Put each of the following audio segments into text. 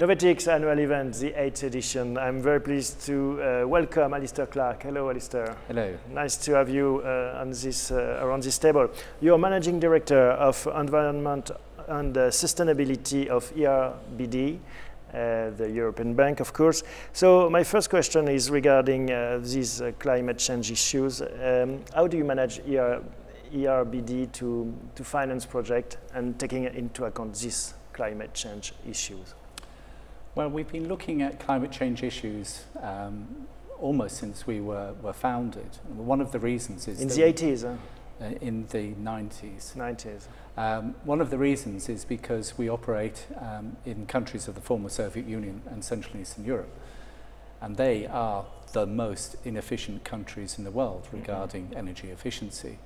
Novetic's annual event, the 8th edition. I'm very pleased to welcome Alistair Clark. Hello, Alistair. Hello. Nice to have you around this table. You're Managing Director of Environment and Sustainability of EBRD, the European Bank, of course. So my first question is regarding these climate change issues. How do you manage EBRD to finance projects and taking into account these climate change issues? Well, we've been looking at climate change issues almost since we were founded. One of the reasons is... In the 80s, huh? In the 90s. 90s. One of the reasons is because we operate in countries of the former Soviet Union and Central and Eastern Europe. And they are the most inefficient countries in the world regarding energy efficiency.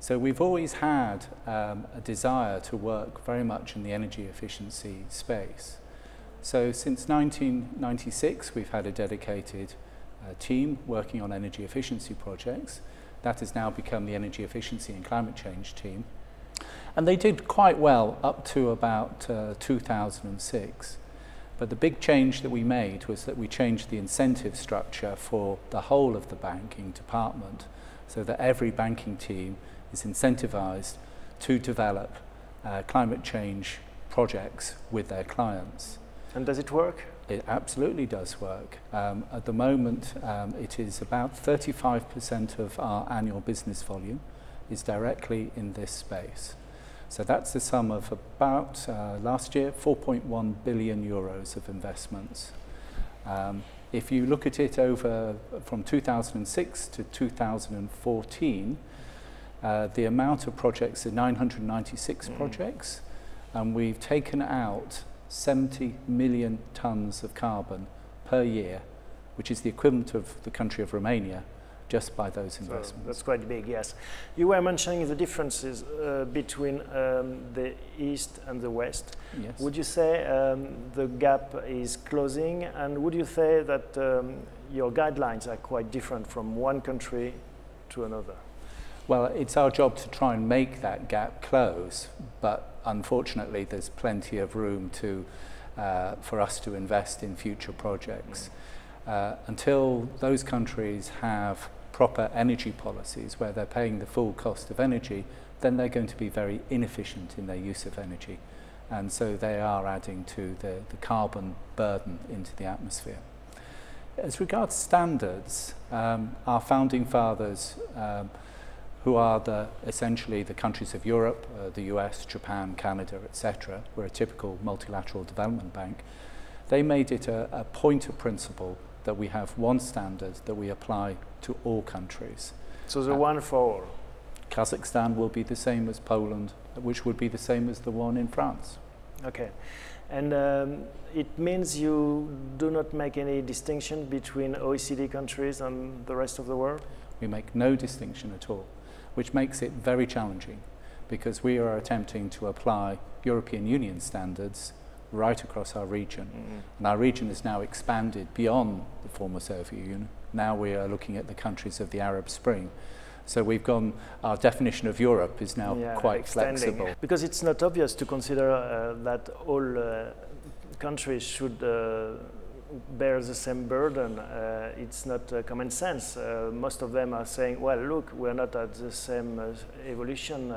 So we've always had a desire to work very much in the energy efficiency space. So since 1996, we've had a dedicated team working on energy efficiency projects. That has now become the Energy Efficiency and Climate Change team. And they did quite well up to about 2006. But the big change that we made was that we changed the incentive structure for the whole of the banking department so that every banking team is incentivized to develop climate change projects with their clients. And does it work? It absolutely does work. At the moment, it is about 35% of our annual business volume is directly in this space. So that's the sum of about, last year, 4.1 billion euros of investments. If you look at it over from 2006 to 2014, the amount of projects are 996 projects, and we've taken out 70 million tons of carbon per year, which is the equivalent of the country of Romania, just by those investments. So that's quite big, yes. You were mentioning the differences between the East and the West. Yes. Would you say the gap is closing, and would you say that your guidelines are quite different from one country to another? Well, it's our job to try and make that gap close, but unfortunately there's plenty of room for us to invest in future projects. Until those countries have proper energy policies where they're paying the full cost of energy, then they're going to be very inefficient in their use of energy. And so they are adding to the carbon burden into the atmosphere. As regards standards, our founding fathers, who are essentially the countries of Europe, the US, Japan, Canada, etc., we're a typical multilateral development bank, they made it a point of principle that we have one standard that we apply to all countries. So the one for all? Kazakhstan will be the same as Poland, which would be the same as the one in France. Okay. And it means you do not make any distinction between OECD countries and the rest of the world? We make no distinction at all, which makes it very challenging because we are attempting to apply European Union standards right across our region. And our region is now expanded beyond the former Soviet Union. Now we are looking at the countries of the Arab Spring. So we've gone, our definition of Europe is now quite flexible. Because it's not obvious to consider that all countries should bear the same burden. It's not common sense. Most of them are saying, well, look, we're not at the same evolution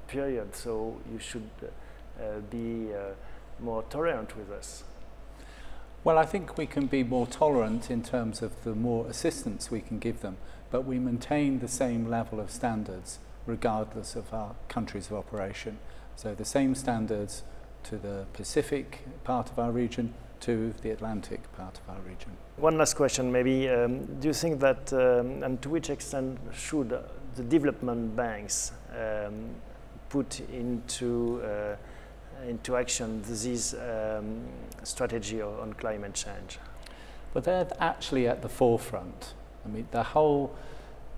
period, so you should be more tolerant with us. Well, I think we can be more tolerant in terms of the more assistance we can give them, but we maintain the same level of standards regardless of our countries of operation. So the same standards to the Pacific part of our region, to the Atlantic part of our region. One last question maybe. Do you think that, and to which extent should the development banks put into action this strategy on climate change? But they're actually at the forefront. I mean, the whole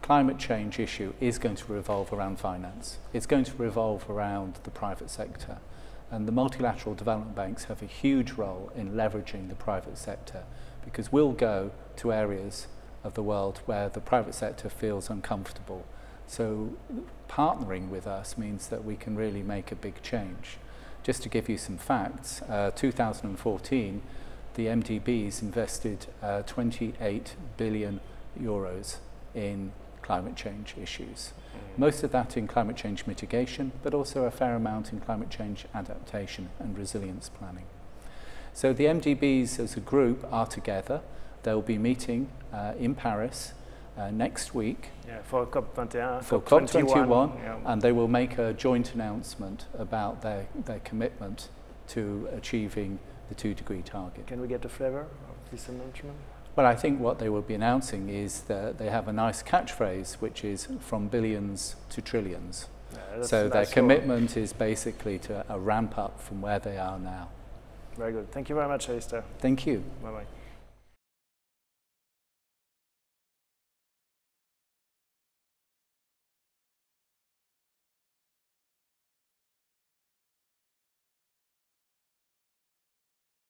climate change issue is going to revolve around finance. It's going to revolve around the private sector. And the multilateral development banks have a huge role in leveraging the private sector because we'll go to areas of the world where the private sector feels uncomfortable. So partnering with us means that we can really make a big change. Just to give you some facts, 2014, the MDBs invested 28 billion euros in climate change issues. Most of that in climate change mitigation, but also a fair amount in climate change adaptation and resilience planning. So the MDBs as a group are together. They'll be meeting in Paris next week for COP21, for COP21, yeah. and they will make a joint announcement about their commitment to achieving the 2-degree target. Can we get a flavor of this announcement? Well, I think what they will be announcing is that they have a nice catchphrase, which is from billions to trillions. Yeah, so their commitment is basically to a ramp up from where they are now. Very good. Thank you very much, Alistair. Thank you. Bye-bye.